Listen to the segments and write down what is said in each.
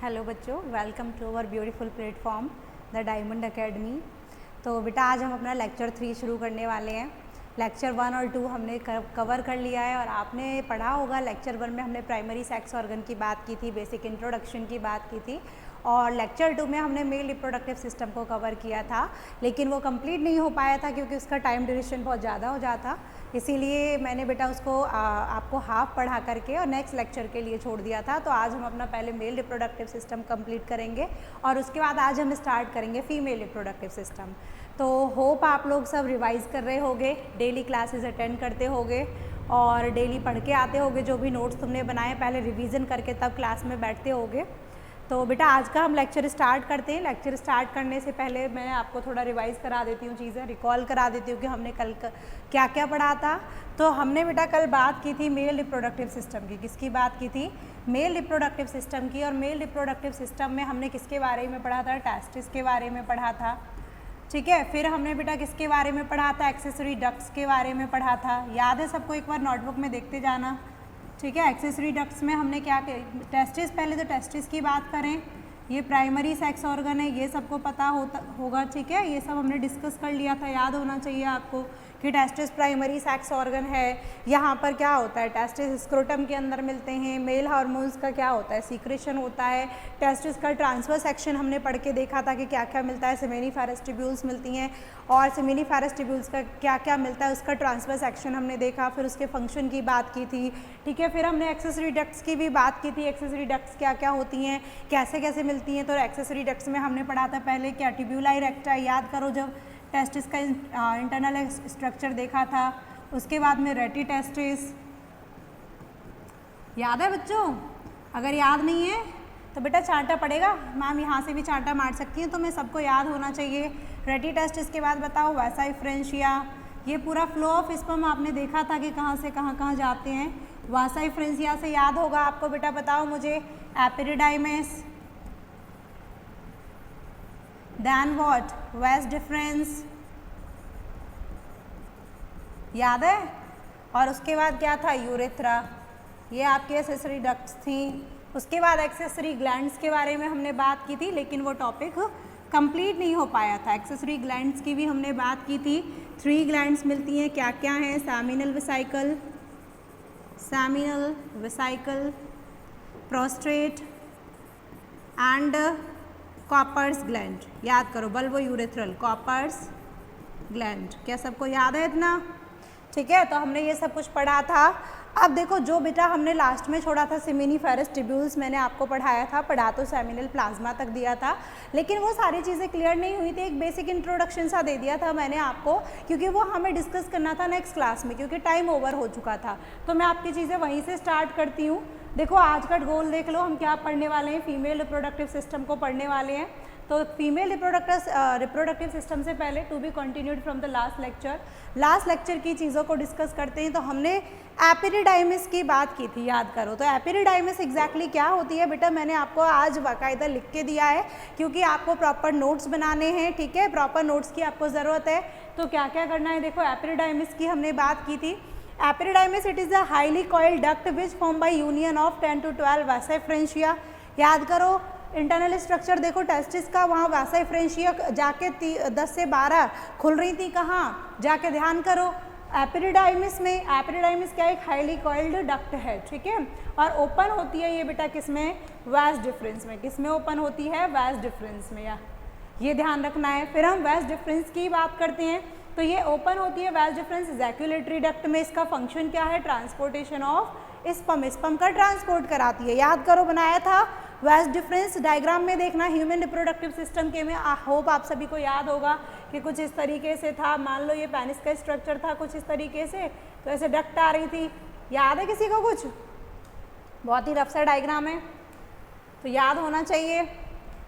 Hello बच्चों, welcome to our beautiful platform the diamond academy. तो बेटा आज हम अपना लेक्चर 3 शुरू करने वाले हैं। लेक्चर 1 और 2 हमने कवर कर लिया है और आपने पढ़ा होगा लेक्चर 1 में हमने प्राइमरी सेक्स ऑर्गन की बात की थी, बेसिक इंट्रोडक्शन की बात की थी और लेक्चर 2 में हमने मेल रिप्रोडक्टिव सिस्टम को कवर किया था, लेकिन वो कंप्लीट नहीं हो पाया था क्योंकि उसका टाइम ड्यूरेशन बहुत ज़्यादा हो जाता, इसीलिए मैंने बेटा उसको आपको हाफ पढ़ा करके और नेक्स्ट लेक्चर के लिए छोड़ दिया था। तो आज हम अपना पहले मेल रिप्रोडक्टिव सिस्टम कंप्लीट करेंगे और उसके बाद आज हम स्टार्ट करेंगे फीमेल रिप्रोडक्टिव सिस्टम। तो होप आप लोग सब रिवाइज कर रहे होगे, डेली क्लासेस अटेंड करते होगे और डेली पढ़ के आते होगे। जो भी नोट्स तुमने बनाए पहले रिवीजन करके तब क्लास में बैठते होगे। तो बेटा आज का हम लेक्चर स्टार्ट करते हैं। लेक्चर स्टार्ट करने से पहले मैं आपको थोड़ा रिवाइज करा देती हूँ, चीज़ें रिकॉल करा देती हूँ कि हमने कल क्या क्या पढ़ा था। तो हमने बेटा कल बात की थी मेल रिप्रोडक्टिव सिस्टम की। किसकी बात की थी? मेल रिप्रोडक्टिव सिस्टम की। और मेल रिप्रोडक्टिव सिस्टम में हमने किसके बारे में पढ़ा था? टेस्टिस के बारे में पढ़ा था, ठीक है। फिर हमने बेटा किसके बारे में पढ़ा था? एक्सेसरी डक्ट्स के बारे में पढ़ा था। याद है सबको? एक बार नोटबुक में देखते जाना, ठीक है। एक्सेसरी डक्ट्स में हमने क्या किया? टेस्टिस, पहले तो टेस्टिस की बात करें, ये प्राइमरी सेक्स ऑर्गन है, ये सबको पता होगा, ठीक है। ये सब हमने डिस्कस कर लिया था, याद होना चाहिए आपको कि टेस्टिस प्राइमरी सेक्स ऑर्गन है। यहाँ पर क्या होता है? टेस्टिस स्क्रोटम के अंदर मिलते हैं। मेल हार्मोन्स का क्या होता है? सीक्रेशन होता है। टेस्टिस का ट्रांसफर सेक्शन हमने पढ़ के देखा था कि क्या क्या मिलता है। सेमिनिफेरस ट्यूब्यूल्स मिलती हैं और सेमिनिफेरस ट्यूब्यूल्स का क्या क्या मिलता है उसका ट्रांसफर सेक्शन हमने देखा। फिर उसके फंक्शन की बात की थी, ठीक है। फिर हमने एक्सेसरी डक्ट्स की भी बात की थी। एक्सेसरी डक्ट्स क्या क्या होती हैं, कैसे कैसे मिलती हैं। तो एक्सेसरी डक्ट्स में हमने पढ़ा था पहले क्या? ट्यूब्यूला इरेक्टा, याद करो जब टेस्टिस का इंटरनल स्ट्रक्चर देखा था। उसके बाद में रेटी टेस्टिस, याद है बच्चों? अगर याद नहीं है तो बेटा चांटा पड़ेगा, मैम यहाँ से भी चांटा मार सकती हैं, तो मैं सबको याद होना चाहिए। रेटी टेस्टिस के बाद बताओ वैसाई फ्रेंशिया, ये पूरा फ्लो ऑफ स्पर्म आपने देखा था कि कहाँ से कहाँ जाते हैं। वासाई फ्रेंशिया से याद होगा आपको बेटा, बताओ मुझे। Epididymis, then what? Vas deferens, याद है? और उसके बाद क्या था? यूरेथ्रा, ये आपकी एक्सेसरी डक्ट्स थी। उसके बाद एक्सेसरी ग्लैंड्स के बारे में हमने बात की थी, लेकिन वो टॉपिक कंप्लीट नहीं हो पाया था। एक्सेसरी ग्लैंड्स की भी हमने बात की थी। 3 ग्लैंड्स मिलती हैं, क्या क्या हैं? Seminal vesicle, prostate and Cowper's gland. याद करो, बल्बो यूरेथ्रल, कॉपर्स ग्लैंड। क्या सबको याद है इतना? ठीक है, तो हमने ये सब कुछ पढ़ा था। अब देखो जो बेटा हमने लास्ट में छोड़ा था सेमिनिफेरस ट्यूब्यूल्स, मैंने आपको पढ़ाया था, पढ़ा तो सेमिनल प्लाज्मा तक दिया था, लेकिन वो सारी चीज़ें क्लियर नहीं हुई थी। एक बेसिक इंट्रोडक्शन सा दे दिया था मैंने आपको, क्योंकि वो हमें डिस्कस करना था नेक्स्ट क्लास में, क्योंकि टाइम ओवर हो चुका था। तो मैं आपकी चीज़ें वहीं से स्टार्ट करती हूँ। देखो आज का गोल देख लो, हम क्या पढ़ने वाले हैं? फीमेल रिप्रोडक्टिव सिस्टम को पढ़ने वाले हैं। तो फीमेल रिप्रोडक्टिव सिस्टम से पहले to be continued from the last lecture की चीज़ों को डिस्कस करते हैं। तो हमने एपिडिडाइमिस की बात की थी, याद करो। तो एपिडिडाइमिस एग्जैक्टली क्या होती है बेटा, मैंने आपको आज बाकायदा लिख के दिया है, क्योंकि आपको प्रॉपर नोट्स बनाने हैं, ठीक है। प्रॉपर नोट्स की आपको ज़रूरत है। तो क्या क्या करना है? देखो एपिडिडाइमिस की हमने बात की थी। Epididymis it is a highly coiled duct which form by union of 10 to 12 vasa efferentia. याद करो इंटरनल स्ट्रक्चर देखो टेस्टिस का, वहाँ वासाई फ्रेंशिया जाके 10 से 12 खुल रही थी, कहाँ जाके? ध्यान करो एपिडिडाइमिस में। एपिडिडाइमिस क्या? एक हाईली कॉइल्ड डक्ट है, ठीक है। और ओपन होती है ये बेटा किसमें? वास डिफरेंस में। किसमें ओपन होती है? वास डिफरेंस में, या ये ध्यान रखना है। फिर हम वास डिफरेंस की बात करते हैं। तो ये ओपन होती है वास डिफरेंस जैक्यूलेटरी डक्ट में। इसका फंक्शन क्या है? ट्रांसपोर्टेशन ऑफ स्पर्म का ट्रांसपोर्ट कराती है। याद करो, बनाया था वास डिफरेंस। डायग्राम में देखना ह्यूमन रिप्रोडक्टिव सिस्टम के में, होप आप सभी को याद होगा कि कुछ इस तरीके से था। मान लो ये पेनिस का स्ट्रक्चर था कुछ इस तरीके से, तो ऐसे डक्ट आ रही थी। याद है किसी को कुछ? बहुत ही रफ सा डायग्राम है, तो याद होना चाहिए।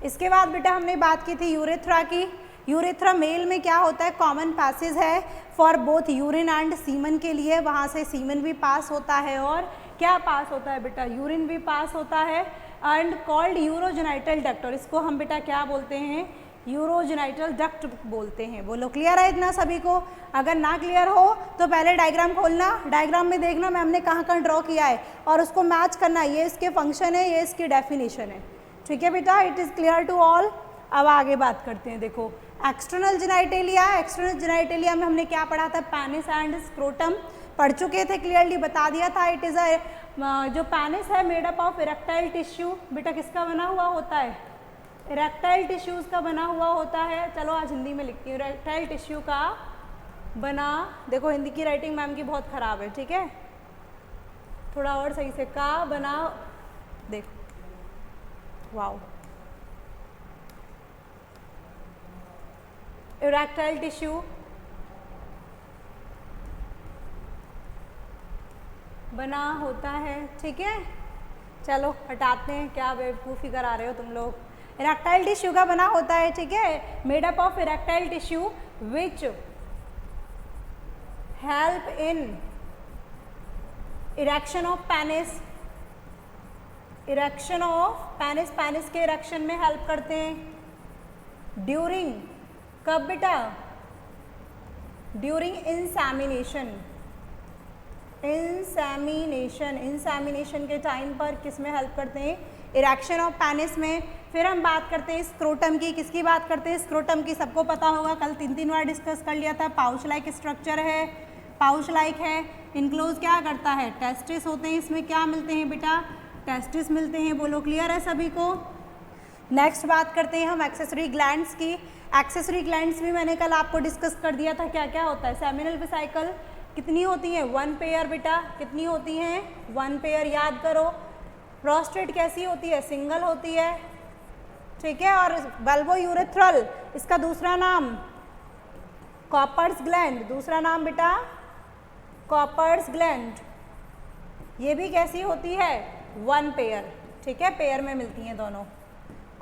इसके बाद बेटा हमने बात की थी यूरेथ्रा की। यूरेथ्रा मेल में क्या होता है? कॉमन पैसेज है for both urine and semen के लिए। वहाँ से सीमन भी पास होता है और क्या पास होता है बेटा? यूरिन भी पास होता है। एंड कॉल्ड यूरोजेनाइटल डक्ट, और इसको हम बेटा क्या बोलते हैं? यूरोजेनाइटल डक्ट बोलते हैं। बोलो क्लियर है इतना सभी को? अगर ना क्लियर हो तो पहले डायग्राम खोलना, डायग्राम में देखना मैम ने कहाँ कहाँ ड्रॉ किया है और उसको मैच करना। ये इसके फंक्शन है, ये इसकी डेफिनेशन है, ठीक है बेटा, it is clear to all. अब आगे बात करते हैं। देखो एक्सटर्नल जेनाइटेलिया, एक्सटर्नल जेनाइटेलिया में हमने क्या पढ़ा था, पेनिस एंड स्क्रोटम पढ़ चुके थे, क्लियरली बता दिया था। इट इज़ अ जो पेनिस है made up of erectile tissue, बेटा किसका बना हुआ होता है, इरेक्टाइल टिश्यूज़ का बना हुआ होता है। चलो आज हिंदी में लिखती हूँ, इरेक्टाइल टिश्यू का बना, देखो हिंदी की राइटिंग मैम की बहुत ख़राब है, ठीक है, थोड़ा और सही से, का बना, देखो वाओ, इरेक्टाइल टिश्यू बना होता है, ठीक है। चलो हटाते हैं, क्या बेवकूफ़ी करा रहे हो तुम लोग। इरेक्टाइल टिश्यू का बना होता है, ठीक है, made up of erectile tissue which help in erection of penis, erection of penis, penis के इरेक्शन में हेल्प करते हैं। ड्यूरिंग, कब बेटा, ड्यूरिंग इंसेमिनेशन, इंसेमिनेशन, इंसेमिनेशन के टाइम पर किस में हेल्प करते हैं, इरेक्शन ऑफ पेनिस में। फिर हम बात करते हैं स्क्रोटम की, किसकी बात करते हैं, स्क्रोटम की, सबको पता होगा, कल 3 बार डिस्कस कर लिया था। पाउच लाइक स्ट्रक्चर है, पाउच लाइक है, इनक्लोज क्या करता है, टेस्टिस होते हैं, इसमें क्या मिलते हैं बेटा, टेस्टिस मिलते हैं, बोलो क्लियर है सभी को। नेक्स्ट बात करते हैं हम एक्सेसरी ग्लैंड्स की। एक्सेसरी ग्लैंड्स भी मैंने कल आपको डिस्कस कर दिया था, क्या क्या होता है। सेमिनल वेसिकल कितनी होती हैं, 1 पेयर बेटा, कितनी होती हैं, 1 पेयर, याद करो। प्रोस्टेट कैसी होती है, सिंगल होती है, ठीक है। और बल्बो यूरेथ्रल, इसका दूसरा नाम कॉपर्स ग्लैंड, दूसरा नाम बेटा कॉपर्स ग्लैंड, ये भी कैसी होती है, 1 पेयर, ठीक है, पेयर में मिलती हैं दोनों।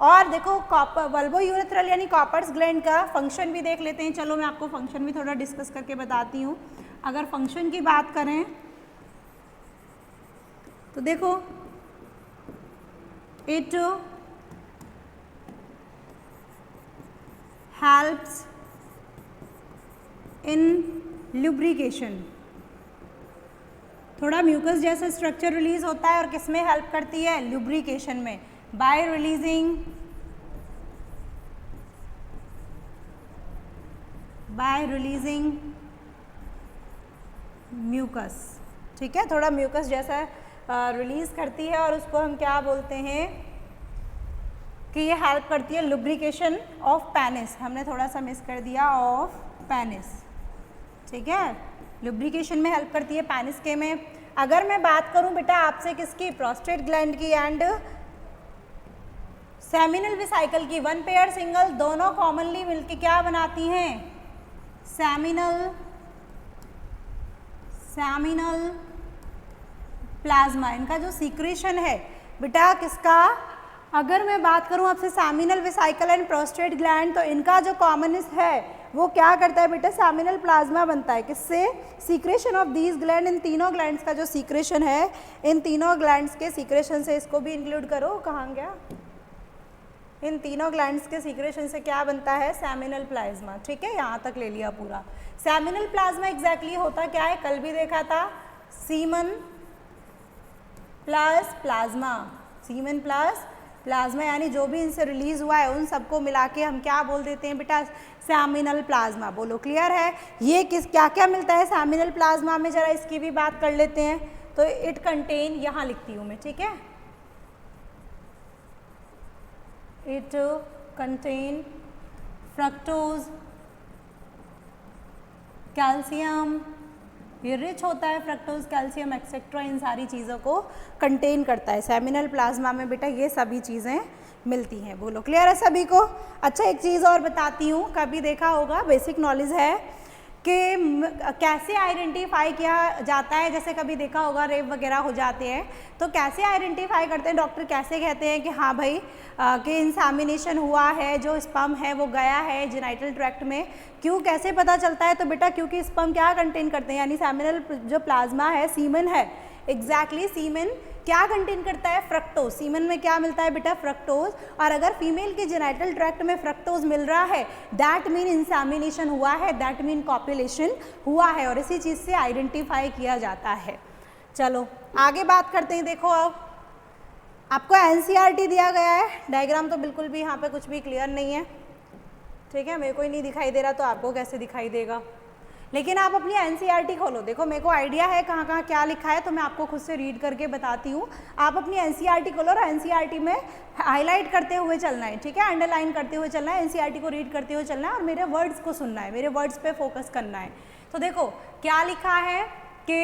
और देखो कॉपर बल्बो यूरेथ्रल यानी कॉपर्स ग्लैंड का फंक्शन भी देख लेते हैं। चलो मैं आपको फंक्शन भी थोड़ा डिस्कस करके बताती हूँ। अगर फंक्शन की बात करें तो देखो इट हेल्प्स इन लुब्रिकेशन, थोड़ा म्यूकस जैसा स्ट्रक्चर रिलीज होता है और किस में हेल्प करती है, लुब्रिकेशन में, बाय रिलीजिंग म्यूकस, ठीक है, थोड़ा म्यूकस जैसा रिलीज करती है और उसको हम क्या बोलते हैं कि ये हेल्प करती है लुब्रिकेशन ऑफ पेनिस, हमने थोड़ा सा मिस कर दिया, ऑफ पेनिस, ठीक है, लुब्रिकेशन में हेल्प करती है पेनिस के में। अगर मैं बात करूं बेटा आपसे किसकी, प्रोस्टेट ग्लैंड की एंड सेमिनल वेसिकल की, 1 पेयर सिंगल दोनों कॉमनली मिलके क्या बनाती हैं, सेमिनल प्लाज्मा, इनका जो सीक्रेशन है बेटा किसका, अगर मैं बात करूं आपसे seminal vesicle and prostate gland, तो इनका जो कॉमननेस है वो क्या करता है बेटा, सेमिनल प्लाज्मा बनता है, किससे, सीक्रेशन ऑफ दीज ग्लैंड, इन तीनों ग्लैंड्स का जो सीक्रेशन है, इन तीनों ग्लैंड्स के सीक्रेशन से, इसको भी इंक्लूड करो, कहाँ गया, इन तीनों ग्लैंड्स के सीक्रेशन से क्या बनता है, सेमिनल प्लाज्मा, ठीक है, यहाँ तक ले लिया पूरा। सेमिनल प्लाज्मा एग्जैक्टली होता क्या है, कल भी देखा था, semen plus plasma, semen plus plasma, यानी जो भी इनसे रिलीज हुआ है उन सबको मिला के हम क्या बोल देते हैं बेटा, सेमिनल प्लाज्मा, बोलो क्लियर है। ये किस क्या क्या मिलता है सेमिनल प्लाज्मा में, जरा इसकी भी बात कर लेते हैं। तो इट कंटेन, यहाँ लिखती हूँ मैं, ठीक है, इट कंटेन फ्रक्टोज, कैल्शियम, ये रिच होता है, फ्रक्टोज, कैल्शियम एक्सेट्रा, इन सारी चीज़ों को कंटेन करता है सेमिनल प्लाज्मा में बेटा, ये सभी चीज़ें मिलती हैं, बोलो क्लियर है सभी को। अच्छा एक चीज़ और बताती हूँ, कभी देखा होगा, बेसिक नॉलेज है कि कैसे आइडेंटिफाई किया जाता है, जैसे कभी देखा होगा रेप वगैरह हो जाते हैं तो कैसे आइडेंटिफाई करते हैं डॉक्टर, कैसे कहते हैं कि हाँ भाई कि इंसेमिनेशन हुआ है, जो स्पर्म है वो गया है जेनाइटल ट्रैक्ट में, क्यों कैसे पता चलता है, तो बेटा क्योंकि स्पर्म क्या कंटेन करते हैं, यानी सेमिनल जो प्लाज्मा है, सीमन है, एग्जैक्टली सीमन क्या कंटेन करता है, फ्रक्टोज, सीमन में क्या मिलता है बेटा, फ्रक्टोज, और अगर फीमेल के जेनाइटल ट्रैक्ट में फ्रक्टोज मिल रहा है दैट मीन इंसेमिनेशन हुआ है, दैट मीन कॉपुलेशन हुआ है, और इसी चीज़ से आइडेंटिफाई किया जाता है। चलो आगे बात करते हैं, देखो अब आपको एनसीईआरटी दिया गया है, डायग्राम तो बिल्कुल भी यहाँ पे कुछ भी क्लियर नहीं है, ठीक है, मेरे को ही नहीं दिखाई दे रहा तो आपको कैसे दिखाई देगा। लेकिन आप अपनी एनसीईआरटी खोलो, देखो मेरे को आइडिया है कहाँ कहाँ क्या लिखा है, तो मैं आपको खुद से रीड करके बताती हूँ। आप अपनी एनसीईआरटी खोलो और एनसीईआरटी में हाईलाइट करते हुए चलना है, ठीक है, अंडरलाइन करते हुए चलना है, एनसीईआरटी को रीड करते हुए चलना है और मेरे वर्ड्स को सुनना है, मेरे वर्ड्स पे फोकस करना है। तो देखो क्या लिखा है कि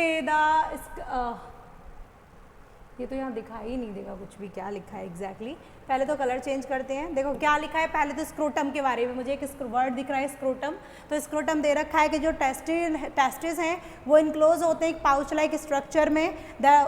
ये तो यहाँ दिखाई ही नहीं देगा कुछ भी क्या लिखा है एग्जैक्टली। पहले तो कलर चेंज करते हैं। देखो क्या लिखा है, पहले तो स्क्रोटम के बारे में, मुझे एक वर्ड दिख रहा है स्क्रोटम। तो स्क्रोटम दे रखा है कि जो टेस्टिस हैं वो इनक्लोज होते हैं एक पाउच लाइक स्ट्रक्चर में,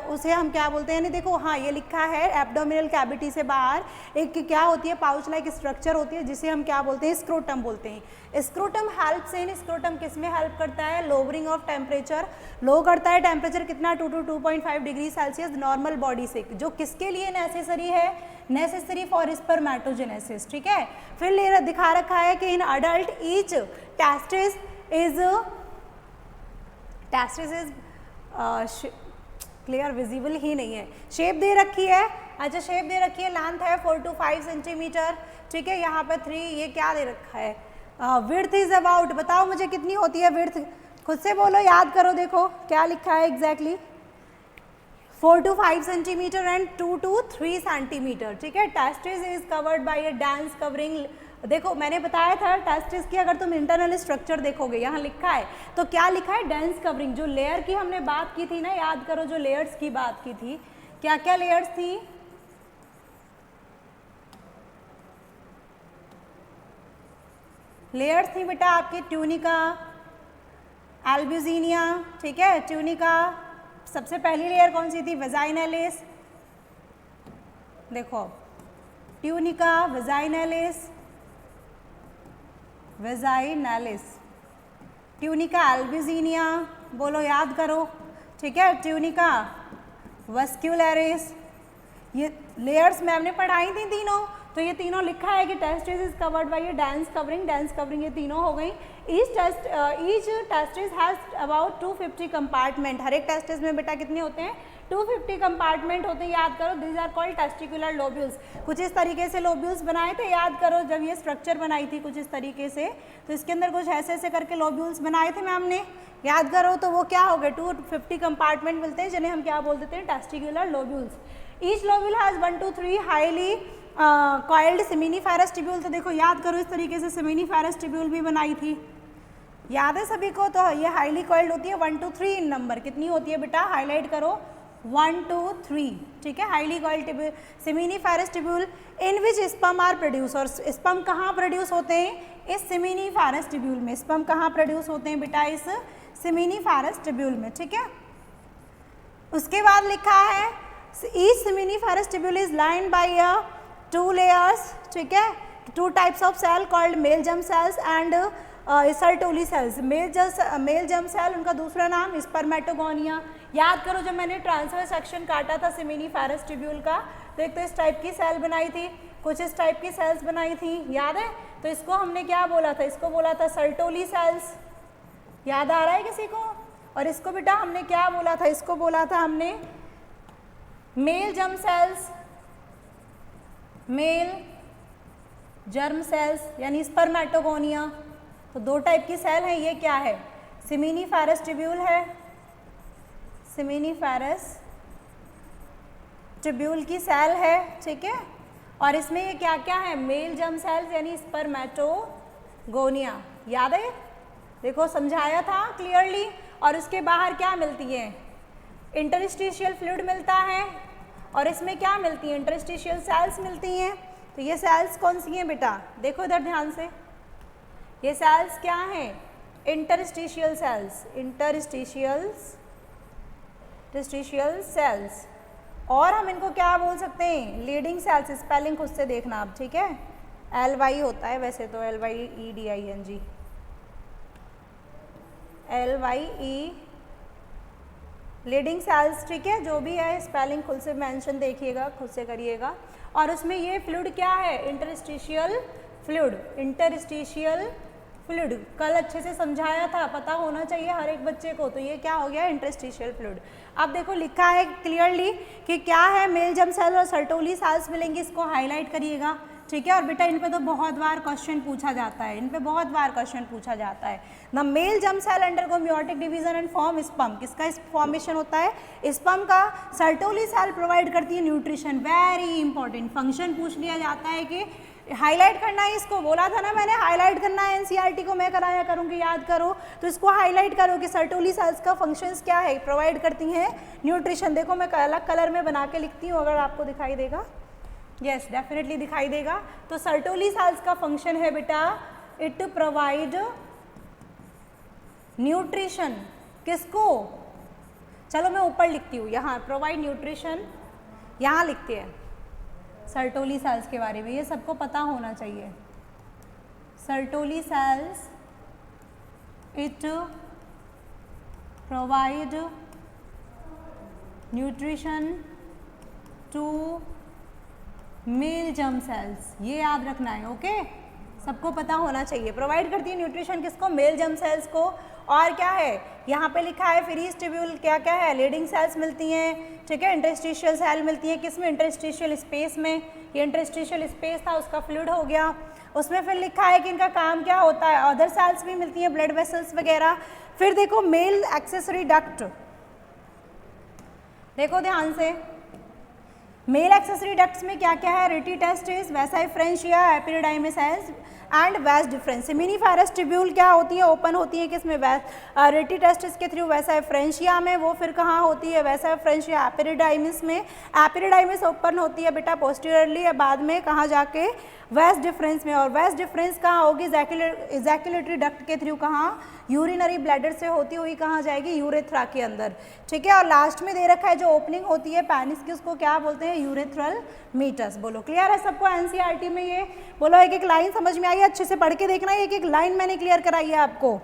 उसे हम क्या बोलते हैं, यानी देखो हाँ ये लिखा है एब्डोमिनल कैविटी से बाहर एक क्या होती है, पाउच लाइक स्ट्रक्चर होती है जिसे हम क्या बोलते हैं, स्क्रोटम बोलते हैं। स्क्रोटम हेल्प्स इन, स्क्रोटम किस में हेल्प करता है, लोअरिंग ऑफ टेम्परेचर, लो करता है टेम्परेचर कितना 2 to 2.5 degree Celsius normal body से, जो किसके लिए नेसेसरी है, नेसेसरी फॉर स्पर्मेटोजेनेसिस, ठीक है। फिर ले दिखा रखा है कि in adult each testis is clear visible ही नहीं है, शेप दे रखी है, अच्छा शेप दे रखी है, लेंथ है 4 to 5 सेंटीमीटर, ठीक है, यहाँ पे 3, ये क्या दे रखा है, विड्थ इज अबाउट, बताओ मुझे कितनी होती है विड्थ, खुद से बोलो, याद करो, देखो क्या लिखा है exactly, 4 to 5 centimetre and 2 to 3 centimetre, ठीक है। Testis is covered bye A dense covering, देखो मैंने बताया था टेस्टिस की अगर तुम इंटरनल स्ट्रक्चर देखोगे यहाँ लिखा है, तो क्या लिखा है, डेंस कवरिंग, जो लेयर की हमने बात की थी ना, याद करो जो लेयर्स की बात की थी, क्या क्या लेयर्स थी, लेयर्स थी बेटा आपकी, ट्यूनिका, एल्ब्यूजिनिया, ठीक है, ट्यूनिका, सबसे पहली लेयर कौन सी थी, वेजाइनलिस, देखो tunica, vaginalis, vaginalis, tunica albuginea, बोलो याद करो, ठीक है, ट्यूनिका वस्क्यूलरिस, ये लेयर्स मैम ने पढ़ाई थी तीनों, तो ये तीनों लिखा है कि टेस्टिस इज कवर्ड बाय ये डेंस कवरिंग ये तीनों हो गई। Each testis has about 250 compartment, हर एक टेस्टिस में बेटा कितने होते हैं, 250 कंपार्टमेंट होते हैं, याद करो, these are called testicular lobules, कुछ इस तरीके से लोब्यूल्स बनाए थे, याद करो जब ये स्ट्रक्चर बनाई थी कुछ इस तरीके से, तो इसके अंदर कुछ ऐसे ऐसे करके लोब्यूल्स बनाए थे मैम ने, याद करो, तो वो क्या हो गए, 250 कंपार्टमेंट मिलते हैं जिन्हें हम क्या बोल देते हैं, testicular lobules. Each lobule has 1 to 3 highly coiled seminiferous tubule, तो देखो याद करो इस तरीके से सेमिनिफेरस ट्यूब्यूल भी बनाई थी, याद है सभी को, तो ये हाईली कॉइल्ड होती है 1 to 3 इन नंबर, कितनी होती है बेटा, हाईलाइट करो 1 to 3, ठीक है, highly coiled seminiferous tubule in which sperm are produce, और स्पर्म कहाँ प्रोड्यूस होते हैं, इस सेमिनिफेरस ट्यूब्यूल में, स्पर्म कहाँ प्रोड्यूस होते हैं बेटा, इस सेमिनिफेरस ट्यूब्यूल में, ठीक है। उसके बाद लिखा है each seminiferous tubule is lined by 2 layers, ठीक है, 2 types of cell called male germ cells and Sertoli cells, male germ cell उनका दूसरा नाम स्पर्मेटोगोनिया, याद करो जब मैंने ट्रांसफर सेक्शन काटा था सेमिनिफेरस ट्यूब्यूल का, तो एक तो इस टाइप की सेल बनाई थी, कुछ इस टाइप की सेल्स बनाई थी, याद है, तो इसको हमने क्या बोला था, इसको बोला था सर्टोली सेल्स, याद आ रहा है किसी को, और इसको बेटा हमने क्या बोला था, इसको बोला था हमने mail germ sales, mail germ sales यानी स्पर्मेटोगोनिया, तो 2 टाइप की सेल है, ये क्या है, सेमिनिफेरस ट्यूब्यूल है, सेमिनिफेरस ट्यूब्यूल की सेल है, ठीक है, और इसमें ये क्या क्या है, मेल जर्म सेल्स यानी स्पर्मेटोगोनिया, याद है, देखो समझाया था क्लियरली, और उसके बाहर क्या मिलती है, इंटरस्टिशियल फ्लूइड मिलता है, और इसमें क्या मिलती है, इंटरस्टिशियल सेल्स मिलती हैं, तो ये सेल्स कौन सी हैं बेटा, देखो इधर ध्यान से, ये सेल्स क्या हैं, इंटरस्टिशियल सेल्स, इंटरस्टिशियल सेल्स, और हम इनको क्या बोल सकते हैं, लीडिंग सेल्स, स्पेलिंग खुद से देखना आप, ठीक है, LY होता है वैसे तो, LYEDING, LYE लीडिंग सेल्स, ठीक है, जो भी है स्पेलिंग खुद से मेंशन देखिएगा, खुद से करिएगा, और उसमें ये फ्लूइड क्या है, इंटरस्टिशियल फ्लूइड, इंटरस्टिशियल फ्लूइड कल अच्छे से समझाया था, पता होना चाहिए हर एक बच्चे को। तो ये क्या हो गया, इंटरस्टिशियल फ्लूइड। अब देखो लिखा है क्लियरली कि क्या है, मेल जर्म सेल और सर्टोली सेल्स मिलेंगे, इसको हाईलाइट करिएगा, ठीक है। और बेटा इन पे तो बहुत बार क्वेश्चन पूछा जाता है, इन पे बहुत बार क्वेश्चन पूछा जाता है। The male germ cell undergo meiotic division and form sperm, किसका फॉर्मेशन होता है, स्पर्म का। सर्टोली सेल प्रोवाइड करती है न्यूट्रिशन, वेरी इंपॉर्टेंट फंक्शन पूछ लिया जाता है कि हाईलाइट करना है, इसको बोला था ना मैंने, हाईलाइट करना है, एनसीईआरटी को मैं कराया करूँगी, याद करो। तो इसको हाईलाइट करो कि सर्टोली सेल्स का फंक्शंस क्या है, प्रोवाइड करती हैं न्यूट्रिशन। देखो मैं अलग कलर में बना के लिखती हूँ, अगर आपको दिखाई देगा, यस डेफिनेटली दिखाई देगा। तो सर्टोली सेल्स का फंक्शन है बेटा, इट प्रोवाइड न्यूट्रिशन, किसको, चलो मैं ऊपर लिखती हूँ, यहाँ प्रोवाइड न्यूट्रिशन, यहाँ लिखते हैं सर्टोली सेल्स के बारे में, ये सबको पता होना चाहिए। Sertoli cells it provide nutrition to male germ cells, ये याद रखना है, ओके। सबको पता होना चाहिए, प्रोवाइड करती है न्यूट्रिशन किसको, मेल जर्म सेल्स को। और क्या है, यहाँ पे लिखा है फ्री स्टिब्यूल, क्या क्या है, लीडिंग सेल्स मिलती हैं, ठीक है, इंटरस्टिशियल सेल मिलती है, किसमें, इंटरस्टिशियल स्पेस में। ये इंटरस्टिशियल स्पेस था, उसका फ्लूइड हो गया। उसमें फिर लिखा है कि इनका काम क्या होता है, अदर सेल्स भी मिलती हैं, ब्लड वेसल्स वगैरह। फिर देखो मेल एक्सेसरी डक्ट, देखो ध्यान से, मेल एक्सेसरी डक्ट्स में क्या क्या है, रेटी टेस्टिस, वैसा फ्रेंशिया, एपिडिडाइमिस एंड वैस डिफरेंस। सेमिनिफेरस ट्यूब्यूल क्या होती है, ओपन होती है, किसमें, रेटी टेस्टिस के थ्रू, वैसा फ्रेंशिया में। वो फिर कहाँ होती है, वैसा फ्रेंशिया एपिडिडाइमिस में। एपिडिडाइमिस ओपन होती है बेटा पोस्टीरियरली, या बाद में कहाँ जाके, वैस डिफरेंस में। और वैस डिफरेंस कहाँ होगी, इजैकुलेटरी डक्ट के थ्रू, कहाँ, यूरिनरी ब्लैडर से होती हुई कहाँ जाएगी, यूरेथ्रा के अंदर, ठीक है। और लास्ट में दे रखा है जो ओपनिंग होती है पेनिस की, उसको क्या बोलते हैं, यूरेथ्रल मीटस। बोलो क्लियर है सबको, एनसीईआरटी में ये बोलो, एक एक लाइन समझ में आई है, अच्छे से पढ़ के देखना, एक एक लाइन मैंने क्लियर कराई है आपको।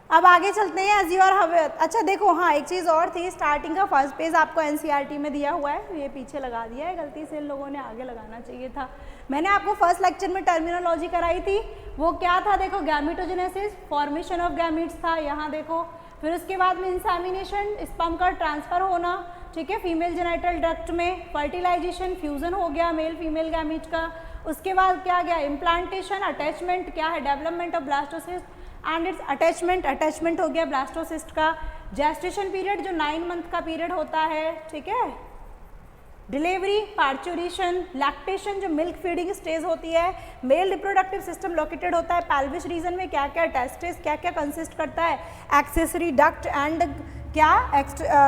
अब आगे चलते हैं, एज यू आर हवेयर। अच्छा देखो, हाँ एक चीज़ और थी, स्टार्टिंग का फर्स्ट पेज आपको एनसीईआरटी में दिया हुआ है, ये पीछे लगा दिया है, गलती से इन लोगों ने आगे लगाना चाहिए था। मैंने आपको फर्स्ट लेक्चर में टर्मिनोलॉजी कराई थी, वो क्या था, देखो गैमेटोजेनेसिस, फॉर्मेशन ऑफ गैमीट्स था, यहाँ देखो। फिर उसके बाद में इंसेमिनेशन, स्पर्म का ट्रांसफर होना, ठीक है, फीमेल जेनिटल डक्ट में। फर्टिलाइजेशन, फ्यूजन हो गया मेल फीमेल गैमीट का। उसके बाद क्या गया, इम्प्लांटेशन, अटैचमेंट क्या है, development of blastocyst and it's attachment हो गया ब्लास्टोसिस्ट का। जेस्टेशन पीरियड जो 9 मंथ का पीरियड होता है, ठीक है। डिलीवरी, पार्चुरेशन, लैक्टेशन जो मिल्क फीडिंग स्टेज होती है। मेल रिप्रोडक्टिव सिस्टम लोकेटेड होता है पेल्विस रीजन में, क्या क्या टेस्टिस क्या क्या कंसिस्ट करता है, एक्सेसरी डक्ट एंड क्या,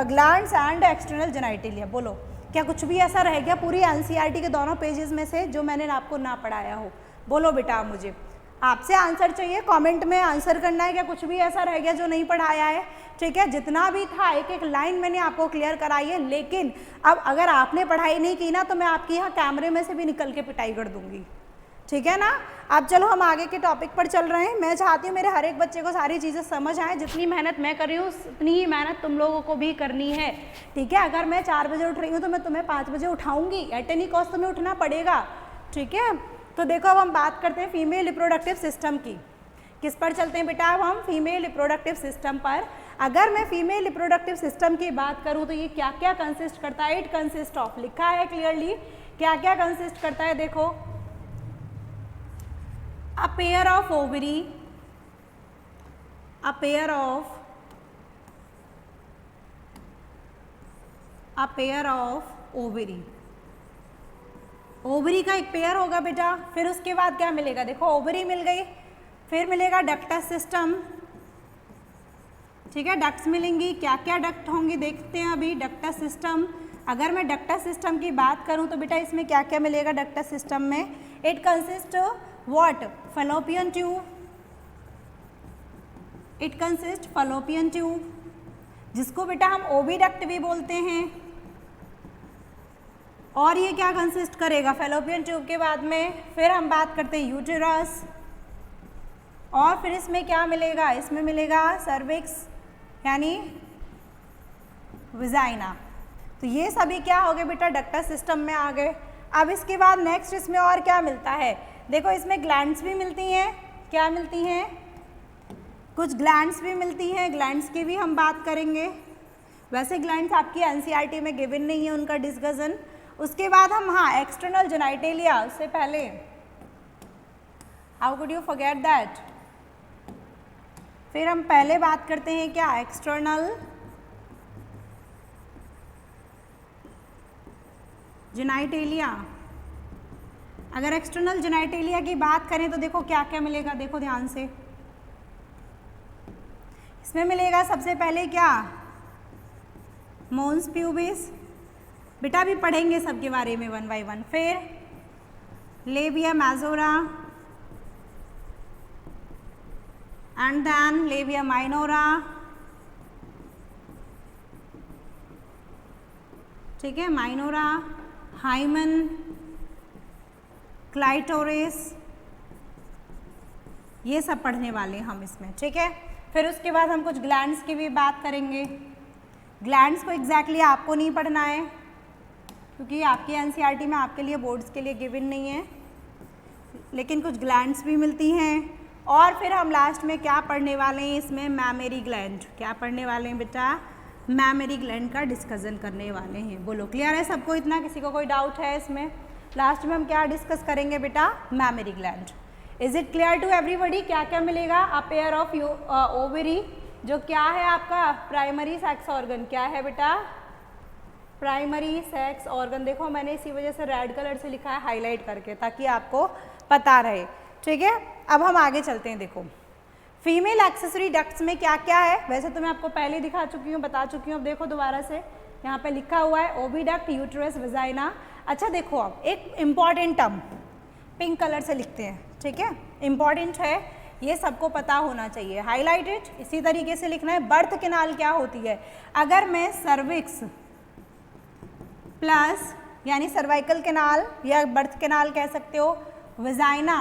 ग्लैंड्स एंड एक्सटर्नल जेनिटलिया। बोलो क्या कुछ भी ऐसा रह गया पूरी एनसीईआरटी के दोनों पेजेस में से जो मैंने आपको ना पढ़ाया हो, बोलो बेटा, मुझे आपसे आंसर चाहिए, कमेंट में आंसर करना है, क्या कुछ भी ऐसा रह गया जो नहीं पढ़ाया है, ठीक है। जितना भी था एक एक लाइन मैंने आपको क्लियर कराई है, लेकिन अब अगर आपने पढ़ाई नहीं की ना तो मैं आपकी यहाँ कैमरे में से भी निकल के पिटाई कर दूंगी, ठीक है ना। अब चलो हम आगे के टॉपिक पर चल रहे हैं। मैं चाहती हूँ मेरे हर एक बच्चे को सारी चीज़ें समझ आए, जितनी मेहनत मैं कर रही हूँ उतनी ही मेहनत तुम लोगों को भी करनी है, ठीक है। अगर मैं 4 बजे उठ रही हूँ तो मैं तुम्हें 5 बजे उठाऊंगी, एट एनी कॉस्ट तुम्हें उठना पड़ेगा, ठीक है। तो देखो अब हम बात करते हैं फीमेल रिप्रोडक्टिव सिस्टम की। किस पर चलते हैं बेटा, अब हम फीमेल रिप्रोडक्टिव सिस्टम पर। अगर मैं फीमेल रिप्रोडक्टिव सिस्टम की बात करूं तो ये क्या क्या कंसिस्ट करता है, इट कंसिस्ट ऑफ, लिखा है क्लियरली क्या क्या कंसिस्ट करता है, देखो a pair of ovary, a pair of ovary, ovary का एक पेयर होगा बेटा। फिर उसके बाद क्या मिलेगा, देखो ओवरी मिल गई, फिर मिलेगा डक्टस सिस्टम, ठीक है, डक्ट्स मिलेंगी। क्या क्या डक्ट होंगी देखते हैं अभी। डक्टस सिस्टम, अगर मैं डक्टस सिस्टम की बात करूं तो बेटा इसमें क्या क्या मिलेगा डक्टस सिस्टम में, it consist what, fallopian tube, it consist fallopian tube, जिसको बेटा हम ओविडक्ट भी बोलते हैं। और ये क्या कंसिस्ट करेगा, फैलोपियन ट्यूब के बाद में फिर हम बात करते हैं यूटेरस, और फिर इसमें क्या मिलेगा, इसमें मिलेगा सर्विक्स यानी विजाइना। तो ये सभी क्या हो गए बेटा, डक्टस सिस्टम में आ गए। अब इसके बाद नेक्स्ट इसमें और क्या मिलता है, देखो इसमें ग्लैंड्स भी मिलती हैं, क्या मिलती हैं, कुछ ग्लैंड्स भी मिलती हैं, ग्लैंड्स की भी हम बात करेंगे। वैसे ग्लैंड्स आपकी एनसीईआरटी में गिवन नहीं है उनका डिस्कशन। उसके बाद हम, हाँ, एक्सटर्नल जेनिटलिया, उससे पहले how could you forget that. फिर हम पहले बात करते हैं क्या, एक्सटर्नल जेनिटलिया। अगर एक्सटर्नल जेनिटलिया की बात करें तो देखो क्या क्या मिलेगा, देखो ध्यान से। इसमें मिलेगा सबसे पहले क्या, मोन्स प्यूबिस, बेटा भी पढ़ेंगे सबके बारे में वन बाय वन। फिर labia majora and then labia minora, ठीक है, माइनोरा, हाइमन, क्लाइटोरिस, ये सब पढ़ने वाले हैं हम इसमें, ठीक है। फिर उसके बाद हम कुछ ग्लैंड्स की भी बात करेंगे। ग्लैंड्स को एग्जैक्टली आपको नहीं पढ़ना है क्योंकि आपकी एनसीईआरटी में आपके लिए बोर्ड्स के लिए गिवन नहीं है, लेकिन कुछ ग्लैंड्स भी मिलती हैं। और फिर हम लास्ट में क्या पढ़ने वाले हैं इसमें, मैमेरी ग्लैंड। क्या पढ़ने वाले हैं बेटा, मैमेरी ग्लैंड का डिस्कशन करने वाले हैं। बोलो क्लियर है सबको, इतना किसी को कोई डाउट है इसमें? लास्ट में हम क्या डिस्कस करेंगे बेटा, mammary gland. Is it clear to everybody? क्या क्या मिलेगा, अ पेयर ऑफ ओवरी, जो क्या है आपका प्राइमरी सेक्स ऑर्गन, क्या है बेटा, प्राइमरी सेक्स ऑर्गन। देखो मैंने इसी वजह से रेड कलर से लिखा है हाईलाइट करके, ताकि आपको पता रहे, ठीक है। अब हम आगे चलते हैं। देखो फीमेल एक्सेसरी डक्ट्स में क्या क्या है, वैसे तो मैं आपको पहले दिखा चुकी हूँ, बता चुकी हूँ। अब देखो दोबारा से, यहाँ पे लिखा हुआ है ओविडक्ट, यूट्रस, वजाइना। अच्छा देखो, अब एक इम्पॉर्टेंट टर्म पिंक कलर से लिखते हैं, ठीक है, इम्पॉर्टेंट है, ये सबको पता होना चाहिए, हाईलाइटेड इसी तरीके से लिखना है। बर्थ कैनाल क्या होती है, अगर मैं सर्विक्स प्लस यानी सर्वाइकल कैनाल या बर्थ कैनाल कह सकते हो, वजाइना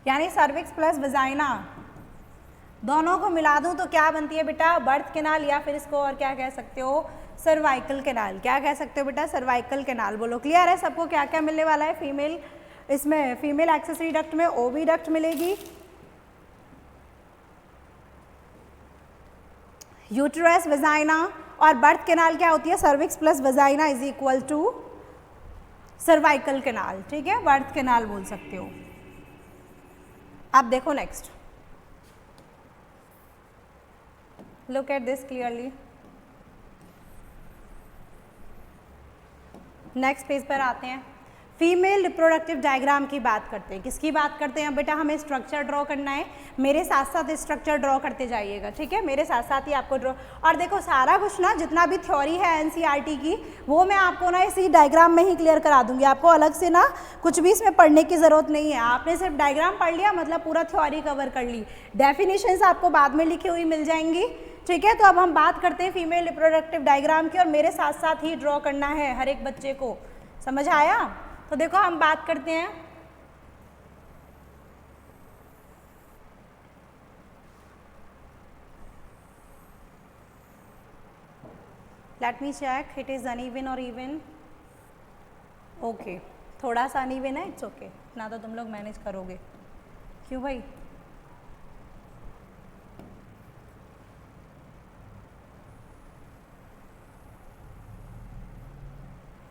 यानी सर्विक्स प्लस वजाइना दोनों को मिला दूं तो क्या बनती है बेटा, बर्थ कैनाल, या फिर इसको और क्या कह सकते हो, सर्वाइकल कैनाल। क्या कह सकते हो बेटा, सर्वाइकल कैनाल। बोलो क्लियर है सबको क्या क्या मिलने वाला है फीमेल, इसमें फीमेल एक्सेसरी डक्ट में ओविडक्ट मिलेगी, यूट्रस, वजाइना, और बर्थ कैनाल क्या होती है, cervix plus vagina is equal to cervical canal, ठीक है, बर्थ कैनाल बोल सकते हो। अब देखो next, look at this clearly. Next page पर आते हैं, फीमेल रिप्रोडक्टिव डायग्राम की बात करते हैं। किसकी बात करते हैं बेटा, हमें स्ट्रक्चर ड्रॉ करना है, मेरे साथ साथ स्ट्रक्चर ड्रॉ करते जाइएगा, ठीक है, मेरे साथ साथ ही आपको ड्रॉ। और देखो सारा कुछ ना, जितना भी थ्योरी है एनसीईआरटी की, वो मैं आपको ना इसी डायग्राम में ही क्लियर करा दूंगी। आपको अलग से ना कुछ भी इसमें पढ़ने की ज़रूरत नहीं है, आपने सिर्फ डायग्राम पढ़ लिया मतलब पूरा थ्योरी कवर कर ली। डेफिनेशंस आपको बाद में लिखी हुई मिल जाएंगी, ठीक है। तो अब हम बात करते हैं फीमेल रिप्रोडक्टिव डायग्राम की, और मेरे साथ साथ ही ड्रॉ करना है हर एक बच्चे को, समझ आया? तो देखो हम बात करते हैं, let me check it is uneven और इवन, ओके, थोड़ा सा अनइवन है, इट्स ओके, ना तो तुम लोग मैनेज करोगे, क्यों भाई?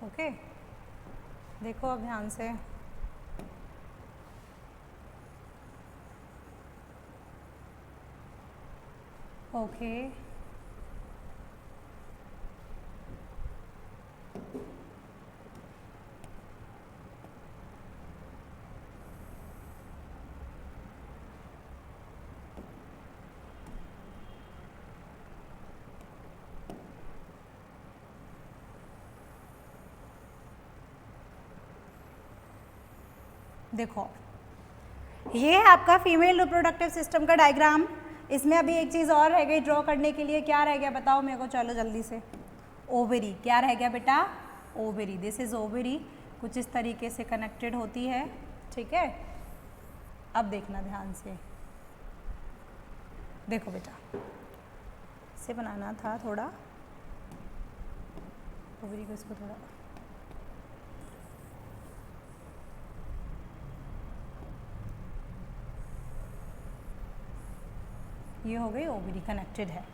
ओके, देखो अब ध्यान से, ओके, देखो ये है आपका फीमेल रिप्रोडक्टिव सिस्टम का डायग्राम। इसमें अभी एक चीज़ और रह गई ड्रॉ करने के लिए, क्या रह गया बताओ मेरे को, चलो जल्दी से। ओवेरी, क्या रह गया बेटा, ओवेरी, दिस इज ओवेरी, कुछ इस तरीके से कनेक्टेड होती है, ठीक है। अब देखना ध्यान से, देखो बेटा इसे बनाना था थोड़ा, ओवेरी को इसको थोड़ा, ये हो गई ओवरी, कनेक्टेड है।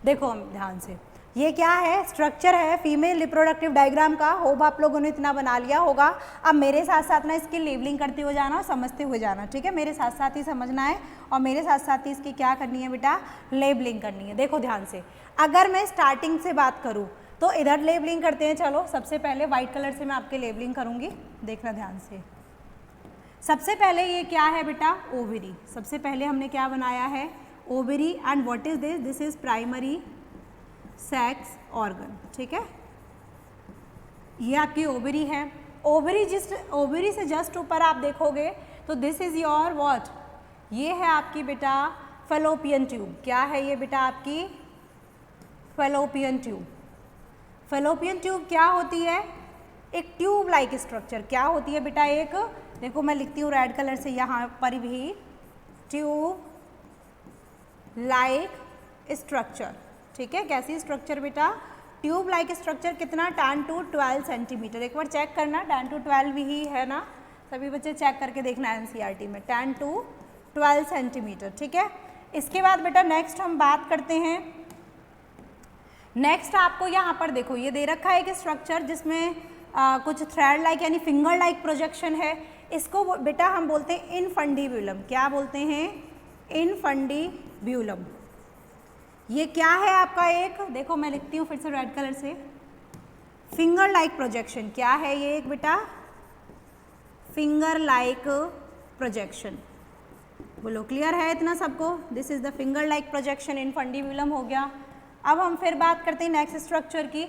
देखो हम ध्यान से, ये क्या है, स्ट्रक्चर है फीमेल रिप्रोडक्टिव डायग्राम का। होप आप लोगों ने इतना बना लिया होगा। अब मेरे साथ साथ ना इसकी लेबलिंग करते हुए जाना और समझते हुए जाना, ठीक है। मेरे साथ साथ ही समझना है और मेरे साथ साथ ही इसकी क्या करनी है बेटा, लेबलिंग करनी है। देखो ध्यान से, अगर मैं स्टार्टिंग से बात करूँ तो इधर लेबलिंग करते हैं। चलो सबसे पहले वाइट कलर से मैं आपके लेबलिंग करूँगी, देखना ध्यान से। सबसे पहले ये क्या है बेटा, ओवरी। सबसे पहले हमने क्या बनाया है, ovary. And what is this, this is primary sex organ, ठीक है। ये आपकी ओवरी है। ओवरी से जस्ट ऊपर आप देखोगे तो दिस इज योर व्हाट, ये है आपकी बेटा फैलोपियन ट्यूब। क्या है ये बेटा, आपकी फैलोपियन ट्यूब। फैलोपियन ट्यूब क्या होती है, एक ट्यूब लाइक स्ट्रक्चर। क्या होती है बेटा, एक, देखो मैं लिखती हूँ रेड कलर से यहाँ पर भी, ट्यूब लाइक स्ट्रक्चर, ठीक है। कैसी स्ट्रक्चर बेटा, ट्यूब लाइक स्ट्रक्चर। कितना, 10 to 12 सेंटीमीटर। एक बार चेक करना, 10 to 12 ही है ना, सभी बच्चे चेक करके देखना एनसीईआरटी में, 10 to 12 सेंटीमीटर, ठीक है। इसके बाद बेटा नेक्स्ट हम बात करते हैं। नेक्स्ट आपको यहाँ पर देखो ये दे रखा है एक स्ट्रक्चर जिसमें कुछ थ्रेड लाइक यानी फिंगर लाइक प्रोजेक्शन है। इसको बेटा हम बोलते हैं इनफंडिब्यूलम। क्या बोलते हैं, इनफंडिब्यूलम। ये क्या है आपका एक, देखो मैं लिखती हूँ फिर से रेड कलर से, फिंगर लाइक प्रोजेक्शन। क्या है ये एक बेटा, फिंगर लाइक प्रोजेक्शन। बोलो क्लियर है इतना सबको, this is the finger like projection, infundibulum हो गया। अब हम फिर बात करते हैं नेक्स्ट स्ट्रक्चर की।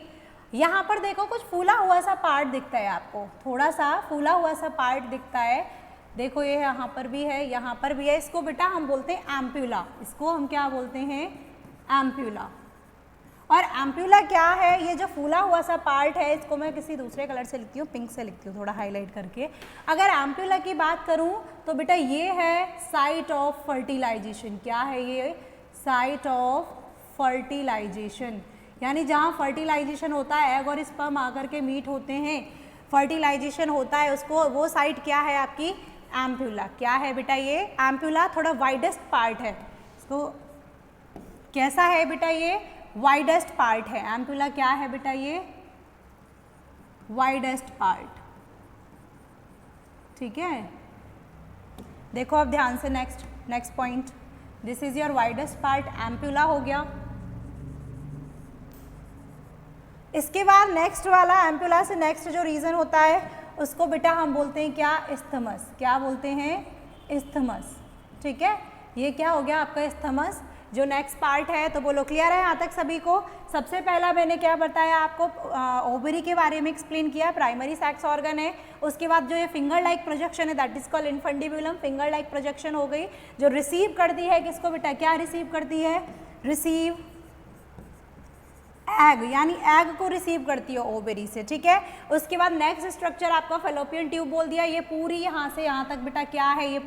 यहाँ पर देखो कुछ फूला हुआ सा पार्ट दिखता है आपको, थोड़ा सा फूला हुआ सा पार्ट दिखता है। देखो ये यहाँ पर भी है, यहाँ पर भी है। इसको बेटा हम बोलते हैं एम्प्यूला। इसको हम क्या बोलते हैं, एम्प्यूला। और एम्प्यूला क्या है, ये जो फूला हुआ सा पार्ट है, इसको मैं किसी दूसरे कलर से लिखती हूँ, पिंक से लिखती हूँ थोड़ा हाईलाइट करके। अगर एम्प्यूला की बात करूँ तो बेटा ये है साइट ऑफ फर्टिलाइजेशन। क्या है ये, साइट ऑफ फर्टिलाइजेशन, यानी जहाँ फर्टिलाइजेशन होता है, एग और स्पर्म आकर के मीट होते हैं, फर्टिलाइजेशन होता है, उसको वो साइट क्या है आपकी, एम्प्यूला। क्या है बेटा ये, एम्प्यूला थोड़ा वाइडेस्ट पार्ट है। इसको कैसा है बेटा, ये वाइडेस्ट पार्ट है। एम्प्यूला क्या है बेटा, ये वाइडेस्ट पार्ट, ठीक है। देखो अब ध्यान से, next point, this is your widest part, ampulla हो गया। इसके बाद नेक्स्ट वाला, एम्प्यूला से नेक्स्ट जो रीजन होता है उसको बेटा हम बोलते हैं क्या, इस्थमस। क्या बोलते हैं, इस्थमस, ठीक है। ये क्या हो गया आपका इस्थमस, जो नेक्स्ट पार्ट है। तो बोलो क्लियर है यहाँ तक सभी को। सबसे पहला मैंने क्या बताया आपको, ओवरी के बारे में एक्सप्लेन किया, प्राइमरी सेक्स ऑर्गन है। उसके बाद जो ये फिंगर लाइक प्रोजेक्शन है that is called infundibulum, finger like projection हो गई, जो रिसीव करती है किसको बेटा, क्या रिसीव करती है, रिसीव एग, यानी एग को रिसीव करती है ओवरी से, ठीक है। उसके बाद नेक्स्ट स्ट्रक्चर आपका फैलोपियन ट्यूब बोल दिया। ये पूरी यहाँ से यहाँ तक बेटा क्या है, ये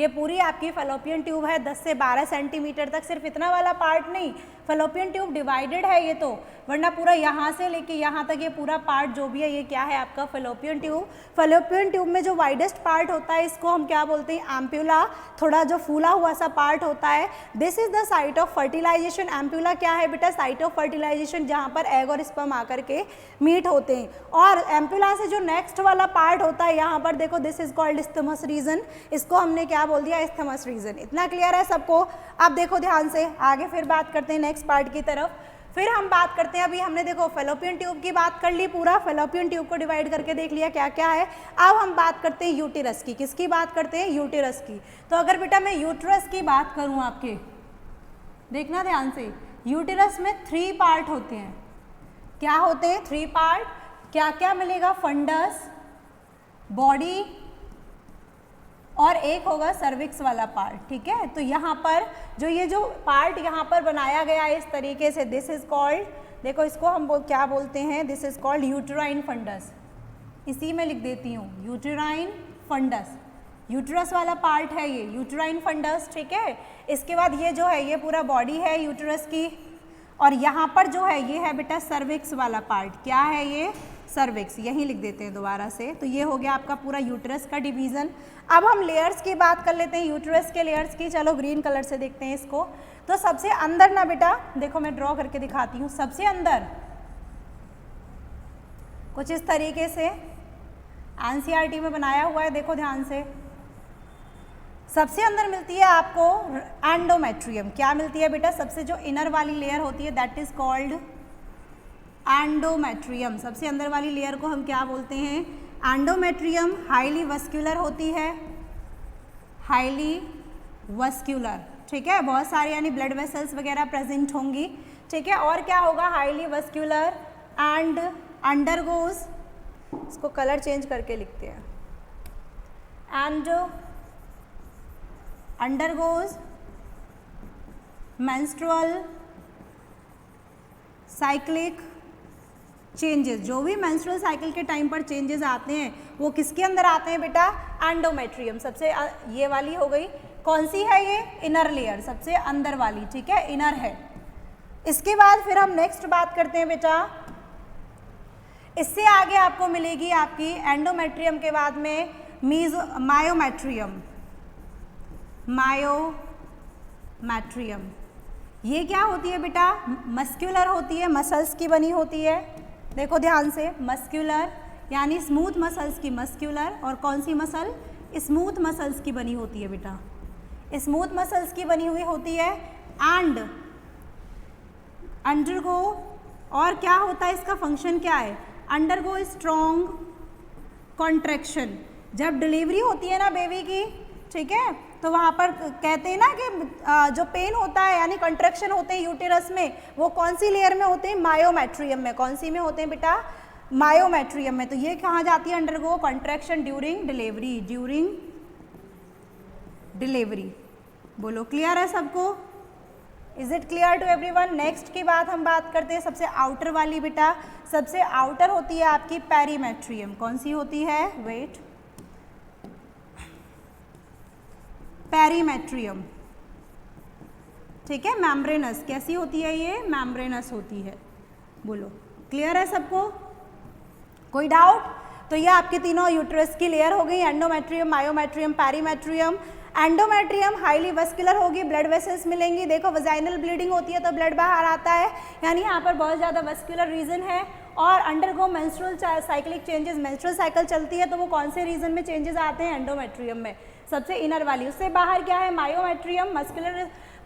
पूरी आपकी फैलोपियन ट्यूब है, 10 से 12 सेंटीमीटर तक। सिर्फ इतना वाला पार्ट नहीं, फैलोपियन ट्यूब डिवाइडेड है ये तो, वरना पूरा यहाँ से लेके यहाँ तक ये पूरा पार्ट जो भी है ये क्या है आपका फैलोपियन ट्यूब। फैलोपियन ट्यूब में जो वाइडेस्ट पार्ट होता है इसको हम क्या बोलते हैं, एम्प्यूला। थोड़ा जो फूला हुआ सा पार्ट होता है, this is the site of fertilisation. Ampulla क्या है बेटा, साइट ऑफ फर्टिलाइजेशन, जहाँ पर एग और स्पर्म आकर के मीट होते हैं। और एम्प्यूला से जो नेक्स्ट वाला पार्ट होता है यहाँ पर देखो, this is called isthmus region. इसको हमने क्या बोल दिया, इस्थमस रीजन। इतना क्लियर है सबको। अब देखो ध्यान से, आगे फिर बात करते हैं नेक्स्ट पार्ट की तरफ। फिर हम बात करते हैं, अभी हमने देखो फैलोपियन ट्यूब की बात कर ली, पूरा फैलोपियन ट्यूब को डिवाइड करके देख लिया क्या क्या है। अब हम बात करते हैं यूटेरस की। किसकी बात करते हैं, यूटेरस की। तो अगर बेटा मैं यूटेरस की बात करूं आपके, देखना ध्यान से, यूटेरस में 3 पार्ट होते हैं। क्या होते हैं, 3 पार्ट। क्या क्या मिलेगा, फंडस, बॉडी और एक होगा सर्विक्स वाला पार्ट, ठीक है। तो यहाँ पर जो ये जो पार्ट यहाँ पर बनाया गया है इस तरीके से, दिस इज कॉल्ड, देखो इसको हम क्या बोलते हैं, this is called uterine fundus. इसी में लिख देती हूँ, यूटेराइन फंडस, यूटेरस वाला पार्ट है ये, यूटेराइन फंडस, ठीक है। इसके बाद ये जो है ये पूरा बॉडी है यूटेरस की, और यहाँ पर जो है ये है बेटा सर्विक्स वाला पार्ट। क्या है ये, सर्विक्स, यहीं लिख देते हैं दोबारा से। तो ये हो गया आपका पूरा यूट्रस का डिवीज़न। अब हम लेयर्स की बात कर लेते हैं, यूट्रस के लेयर्स की। चलो ग्रीन कलर से देखते हैं इसको। तो सबसे अंदर ना बेटा, देखो मैं ड्रॉ करके दिखाती हूँ, सबसे अंदर कुछ इस तरीके से एनसीईआरटी में बनाया हुआ है, देखो ध्यान से। सबसे अंदर मिलती है आपको एंडोमेट्रियम। क्या मिलती है बेटा? सबसे जो इनर वाली लेयर होती है दैट इज कॉल्ड एंडोमेट्रियम। सबसे अंदर वाली लेयर को हम क्या बोलते हैं? एंडोमेट्रियम। हाईली वस्क्यूलर होती है, हाईली वस्क्यूलर, ठीक है। बहुत सारे यानी ब्लड वेसल्स वगैरह प्रेजेंट होंगी, ठीक है। और क्या होगा? हाईली वस्क्यूलर एंड अंडरगोज, इसको कलर चेंज करके लिखते हैं, and undergoes menstrual cyclic changes. जो भी मेंस्ट्रुअल साइकिल के टाइम पर चेंजेस आते हैं वो किसके अंदर आते हैं बेटा? एंडोमेट्रियम। सबसे ये वाली हो गई, कौन सी है ये? इनर लेयर, सबसे अंदर वाली, ठीक है, इनर है। इसके बाद फिर हम नेक्स्ट बात करते हैं बेटा, इससे आगे आपको मिलेगी आपकी एंडोमेट्रियम के बाद में मायोमेट्रियम। मायोमेट्रियम ये क्या होती है बेटा? मस्क्यूलर होती है, मसल्स की बनी होती है। देखो ध्यान से, मस्क्यूलर यानी स्मूथ मसल्स की मस्क्यूलर, और कौन सी मसल? स्मूथ मसल्स की बनी होती है बेटा, स्मूथ मसल्स की बनी हुई होती है। एंड अंडरगो, और क्या होता है इसका फंक्शन क्या है? Undergo strong contraction. जब डिलीवरी होती है ना बेबी की, ठीक है, तो वहाँ पर कहते हैं ना कि जो पेन होता है यानी कंट्रैक्शन होते हैं यूटेरस में, वो कौन सी लेयर में होते हैं? मायोमेट्रियम में। कौन सी में होते हैं बेटा? मायोमेट्रियम में। तो ये कहाँ जाती है? Undergo contraction during delivery, during delivery. बोलो क्लियर है सबको? Is it clear to everyone? Next की बात हम बात करते हैं सबसे आउटर वाली बेटा। सबसे आउटर होती है आपकी पेरीमेट्रियम। कौन सी होती है? वेट, पेरीमेट्रियम, ठीक है, मेम्ब्रेनस। कैसी होती है ये? मेम्ब्रेनस होती है। बोलो क्लियर है सबको? कोई डाउट? तो ये आपके तीनों यूट्रस की लेयर हो गई, endometrium, myometrium, perimetrium. Endometrium highly vascular होगी, ब्लड वेसल्स मिलेंगी। देखो वजाइनल ब्लीडिंग होती है तो ब्लड बाहर आता है, यानी यहाँ पर बहुत ज़्यादा वस्कुलर रीजन है। और undergo menstrual cyclic changes, menstrual cycle चलती है तो वो कौन से रीजन में चेंजेस आते हैं? एंडोमेट्रियम में, सबसे इनर वाली। उससे बाहर क्या है? मायोमेट्रियम,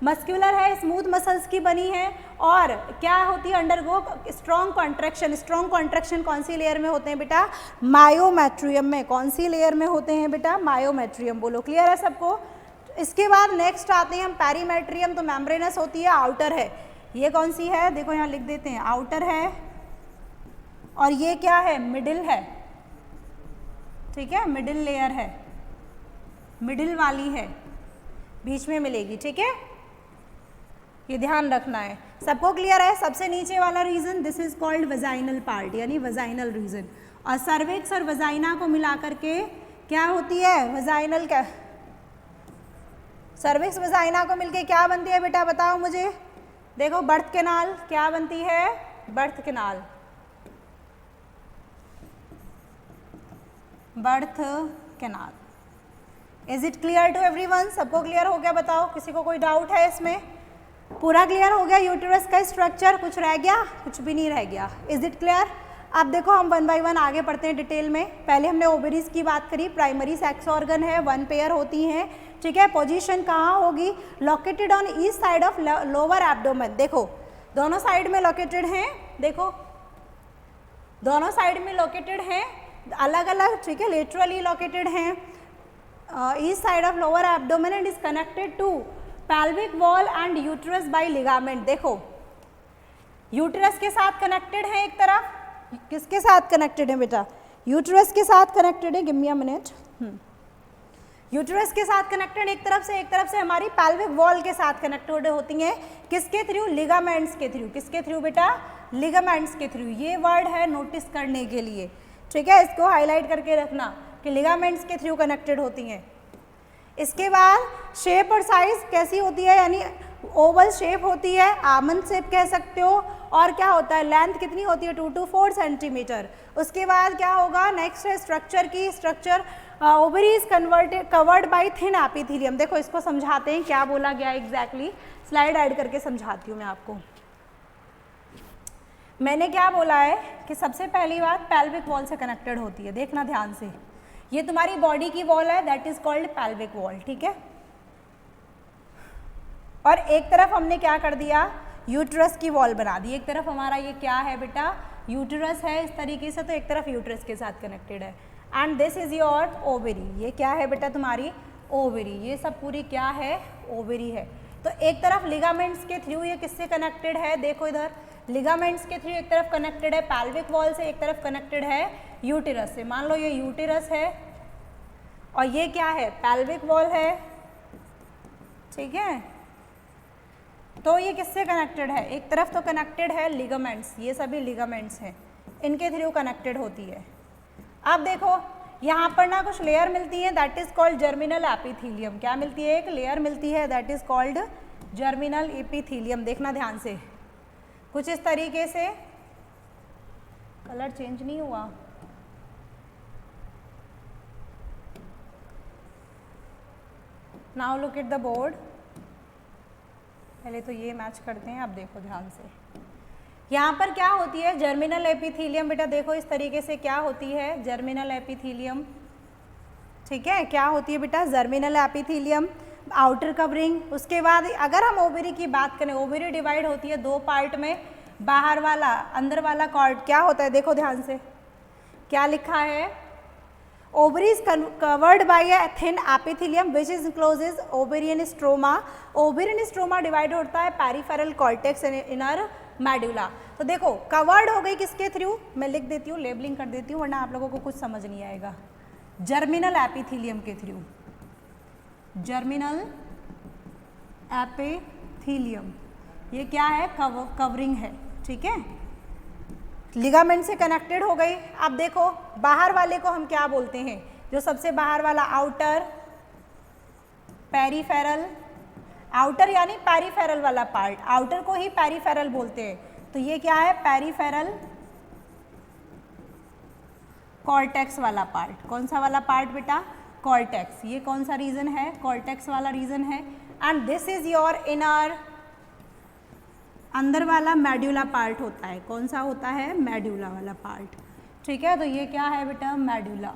मस्कुलर है, स्मूथ मसल्स की बनी है। और क्या होती है? Undergo strong contraction. Strong contraction कौन सी लेयर में होते हैं बेटा? मायोमेट्रियम में। कौन सी लेयर में होते हैं बेटा? मायोमेट्रियम। बोलो क्लियर है सबको? इसके बाद नेक्स्ट आते हैं हम पेरीमेट्रियम। तो मेम्ब्रेनस होती है, आउटर है। ये कौन सी है? देखो यहाँ लिख देते हैं, आउटर है। और ये क्या है? मिडिल है, ठीक है, मिडिल लेयर है, मिडिल वाली है, बीच में मिलेगी, ठीक है, ये ध्यान रखना है। सबको क्लियर है? सबसे नीचे वाला region this is called vaginal part, यानी वजाइनल रीजन। और सर्विक्स और वजाइना को मिला करके क्या होती है? वजाइनल क्या, सर्विक्स वजाइना को मिलके क्या बनती है बेटा? बताओ मुझे। देखो बर्थ कैनाल क्या बनती है? Birth canal, birth canal. Is it clear to everyone? सबको क्लियर हो गया? बताओ, किसी को कोई डाउट है इसमें? पूरा क्लियर हो गया यूटेरस का स्ट्रक्चर? कुछ रह गया? कुछ भी नहीं रह गया। Is it clear? अब देखो हम 1 बाय 1 आगे पढ़ते हैं डिटेल में। पहले हमने ओवरीज की बात करी, प्राइमरी सेक्स ऑर्गन है, 1 पेयर होती हैं, ठीक है। पोजीशन कहाँ होगी? Located on east side of lower abdomen. देखो दोनों साइड में लोकेटेड हैं, देखो दोनों साइड में लोकेटेड हैं, अलग अलग, ठीक है, लेटरली लोकेटेड हैं east side of lower abdomen and is connected to pelvic wall and uterus by ligament। देखो यूटरस के साथ कनेक्टेड है एक तरफ, किसके साथ कनेक्टेड है बेटा? यूटरस के साथ कनेक्टेड है। Give me a minute. Uterus के साथ कनेक्टेड एक तरफ से हमारी pelvic wall के साथ कनेक्टेड होती हैं। किसके थ्रू? लिगामेंट्स के थ्रू। किसके थ्रू बेटा? लिगामेंट्स के थ्रू। ये वर्ड है नोटिस करने के लिए, ठीक है, इसको हाईलाइट करके रखना कि लिगामेंट्स के थ्रू कनेक्टेड होती हैं। इसके बाद शेप और साइज कैसी होती है? यानी ओवल शेप होती है, आलमंड शेप कह सकते हो, और क्या होता है, लेंथ कितनी होती है 2 to 4 सेंटीमीटर। उसके बाद क्या होगा, नेक्स्ट है स्ट्रक्चर की, structure ovary is covered bye thin epithelium. देखो इसको समझाते हैं क्या बोला गया एग्जैक्टली, स्लाइड ऐड करके समझाती हूँ मैं आपको। मैंने क्या बोला है कि सबसे पहली बात पेल्विक वॉल से कनेक्टेड होती है, देखना ध्यान से, ये तुम्हारी बॉडी की वॉल है, that is called pelvic wall, ठीक है। और एक तरफ हमने क्या कर दिया, यूट्रस की वॉल बना दी। एक तरफ हमारा ये क्या है बेटा, यूट्रस है इस तरीके से, तो एक तरफ यूट्रस के साथ कनेक्टेड है। And this is your ovary, ये क्या है बेटा तुम्हारी ओवरी, ये सब पूरी क्या है ओवरी है। तो एक तरफ लिगामेंट्स के थ्रू ये किससे कनेक्टेड है, देखो इधर लिगामेंट्स के थ्रू एक तरफ कनेक्टेड है पेल्विक वॉल से, एक तरफ कनेक्टेड है यूटेरस से। मान लो ये यूटेरस है और ये क्या है पेल्विक वॉल है, ठीक है। तो ये किससे कनेक्टेड है, एक तरफ तो कनेक्टेड है लिगामेंट्स, ये सभी लिगामेंट्स हैं, इनके थ्रू कनेक्टेड होती है। अब देखो यहाँ पर ना कुछ लेयर मिलती है, that is called germinal epithelium. क्या मिलती है, एक लेयर मिलती है, that is called germinal epithelium. देखना ध्यान से, कुछ इस तरीके से, कलर चेंज नहीं हुआ, now look at the board. पहले तो ये मैच करते हैं, अब देखो ध्यान से, यहाँ पर क्या होती है जर्मिनल एपिथेलियम। बेटा देखो इस तरीके से क्या होती है जर्मिनल एपिथेलियम, ठीक है, क्या होती है बेटा जर्मिनल एपिथेलियम, आउटर कवरिंग। उसके बाद अगर हम ओवरी की बात करें, ओवरी डिवाइड होती है दो पार्ट में, बाहर वाला अंदर वाला कॉर्ड क्या होता है, देखो ध्यान से क्या लिखा है, ovary is covered by a thin epithelium which is encloses ovarian stroma. Ovarian stroma divide होता है peripheral cortex and inner medulla. तो देखो कवर्ड हो गई किसके थ्रू, मैं लिख देती हूँ, लेबलिंग कर देती हूँ, वरना आप लोगों को कुछ समझ नहीं आएगा। जर्मिनल एपिथेलियम के थ्रू, जर्मिनल एपिथेलियम, ये क्या है कवरिंग है, ठीक है, लिगामेंट से कनेक्टेड हो गई। अब देखो बाहर वाले को हम क्या बोलते हैं, जो सबसे बाहर वाला आउटर, पेरिफेरल, आउटर यानी पेरिफेरल वाला पार्ट, आउटर को ही पेरिफेरल बोलते हैं। तो ये क्या है पेरिफेरल कॉर्टेक्स वाला पार्ट। कौन सा वाला पार्ट बेटा, कॉर्टेक्स। ये कौन सा रीजन है, कॉर्टेक्स वाला रीजन है। And this is your inner, अंदर वाला मेड्यूला पार्ट होता है। कौन सा होता है, मेड्यूला वाला पार्ट, ठीक है। तो ये क्या है बेटा मेड्यूला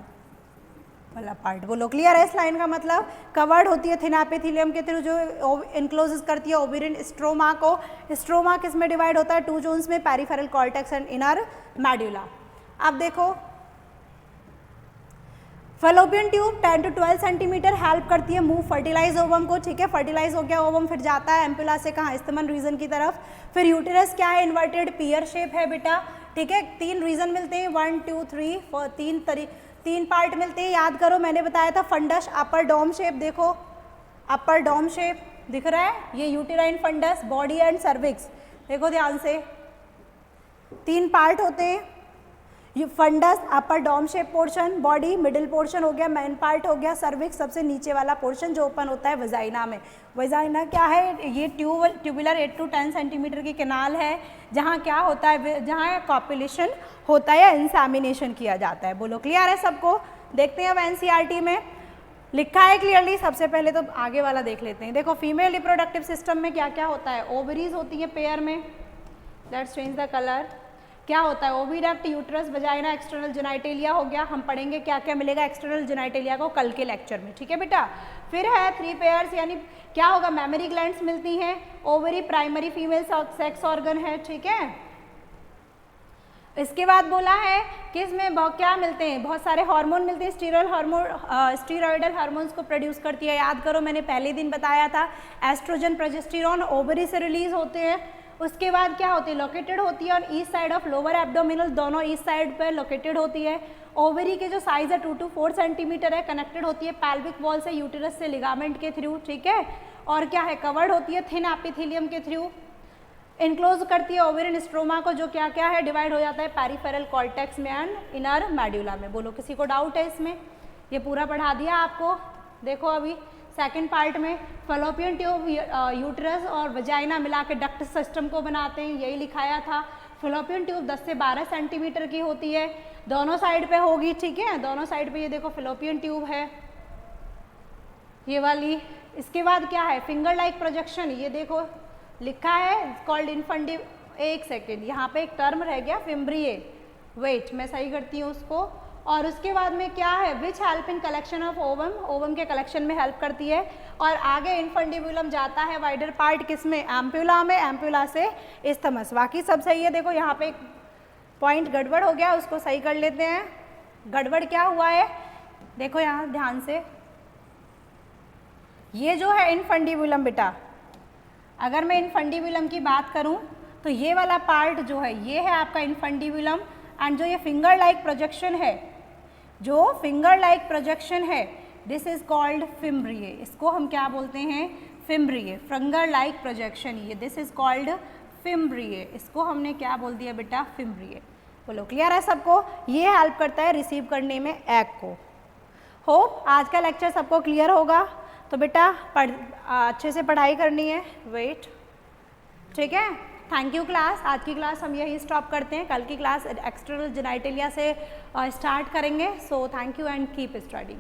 वाला पार्ट। बोलो क्लियर है इस लाइन का मतलब, कवर्ड होती है थिन एपिथेलियम के थ्रू, जो इनक्लोज करती है ओवेरियन स्ट्रोमा को। स्ट्रोमा किस में डिवाइड होता है, टू जोन्स में, peripheral cortex and inner medulla. अब देखो fallopian tube 10 to 12 centimetre help करती है मूव फर्टिलाइज ओवम को, ठीक है। फर्टिलाइज हो गया ओवम, फिर जाता है एम्पुला से कहाँ, स्तमन रीजन की तरफ। फिर यूटेरस क्या है, इन्वर्टेड पियर शेप है बेटा, ठीक है। 3 रीजन मिलते हैं, 1 2 3 4, 3 पार्ट मिलते हैं। याद करो मैंने बताया था फंडस, अपर डोम शेप, देखो अपर डोम शेप दिख रहा है, ये uterine fundus, body and cervix. देखो ध्यान से 3 पार्ट होते हैं, ये fundus, upper dome shape portion, body middle portion हो गया, मेन पार्ट हो गया, सर्विक्स सबसे नीचे वाला पोर्शन जो ओपन होता है वजाइना में। वजाइना क्या है, ये ट्यूबुलर 8 to 10 सेंटीमीटर की कैनाल है, जहाँ क्या होता है, जहाँ कॉपुलेशन होता है या इंसेमिनेशन किया जाता है। बोलो क्लियर है सबको। देखते हैं अब एनसीईआरटी में लिखा है क्लियरली। सबसे पहले तो आगे वाला देख लेते हैं। देखो फीमेल रिप्रोडक्टिव सिस्टम में क्या क्या होता है, ओवरीज होती है पेयर में, लेट्स चेंज द कलर। क्या होता है, oviduct, uterus, vagina, external genitalia हो गया। हम पढ़ेंगे क्या क्या मिलेगा एक्सटर्नल जेनाइटेलिया को कल के लेक्चर में, ठीक है बेटा। फिर है 3 पेयर्स, यानी क्या होगा, मेमरी ग्लैंड्स मिलती हैं, ovary primary female sex organ है, ठीक है। इसके बाद बोला है कि इसमें क्या मिलते हैं, बहुत सारे हार्मोन मिलते हैं, स्टीरॉयडल हार्मोन्स को प्रोड्यूस करती है। याद करो मैंने पहले दिन बताया था, एस्ट्रोजन, प्रोजेस्टेरॉन ओवरी से रिलीज होते हैं। उसके बाद क्या होती है, लोकेटेड होती है और east side of lower abdominal, दोनों ईस्ट साइड पर लोकेटेड होती है। ओवरी के जो साइज है 2 to 4 सेंटीमीटर है, कनेक्टेड होती है पेल्विक वॉल से, यूटेरस से, लिगामेंट के थ्रू, ठीक है। और क्या है, कवर्ड होती है थिन एपिथेलियम के थ्रू, इनक्लोज करती है ओवेरियन स्ट्रोमा को, जो क्या क्या है डिवाइड हो जाता है पेरिफेरल कॉर्टेक्स में एंड इनर मेड्यूला में। बोलो किसी को डाउट है इसमें, ये पूरा पढ़ा दिया आपको। देखो अभी सेकंड पार्ट में फैलोपियन ट्यूब यूट्रस और वजाइना मिला के डक्ट सिस्टम को बनाते हैं, यही लिखाया था। फैलोपियन ट्यूब 10 से 12 सेंटीमीटर की होती है, दोनों साइड पे होगी, ठीक है, दोनों साइड पे ये देखो फैलोपियन ट्यूब है ये वाली। इसके बाद क्या है, फिंगर लाइक प्रोजेक्शन, ये देखो लिखा है कॉल्ड इनफंडी, एक सेकेंड यहाँ पे एक टर्म रह गया फिम्ब्रिए, वेट मैं सही करती हूँ उसको। और उसके बाद में क्या है, which help in collection of ovum, ovum के कलेक्शन में हेल्प करती है। और आगे इनफंडिबुलम जाता है वाइडर पार्ट किस में, एम्प्यूला में, एम्प्यूला से इस्थमस। बाकी सब सही है। देखो यहाँ पे एक पॉइंट गड़बड़ हो गया, उसको सही कर लेते हैं। गड़बड़ क्या हुआ है, देखो यहाँ ध्यान से, ये जो है इनफंडिबुलम बेटा, अगर मैं इनफंडिबुलम की बात करूं तो ये वाला पार्ट जो है ये है आपका इनफंडिबुलम, एंड जो ये फिंगर लाइक प्रोजेक्शन है, जो फिंगर लाइक प्रोजेक्शन है, दिस इज कॉल्ड फिम्ब्रिए। इसको हम क्या बोलते हैं, फिम्ब्रिए, फिंगर लाइक प्रोजेक्शन, ये दिस इज कॉल्ड फिम्ब्रिए। इसको हमने क्या बोल दिया बेटा, फिम्ब्रिए। बोलो क्लियर है सबको, ये हेल्प करता है रिसीव करने में एग को। होप आज का लेक्चर सबको क्लियर होगा। तो बेटा अच्छे से पढ़ाई करनी है, वेट, ठीक है। थैंक यू क्लास, आज की क्लास हम यही स्टॉप करते हैं, कल की क्लास एक्सटर्नल जेनिटलिया से स्टार्ट करेंगे। So thank you and keep studying.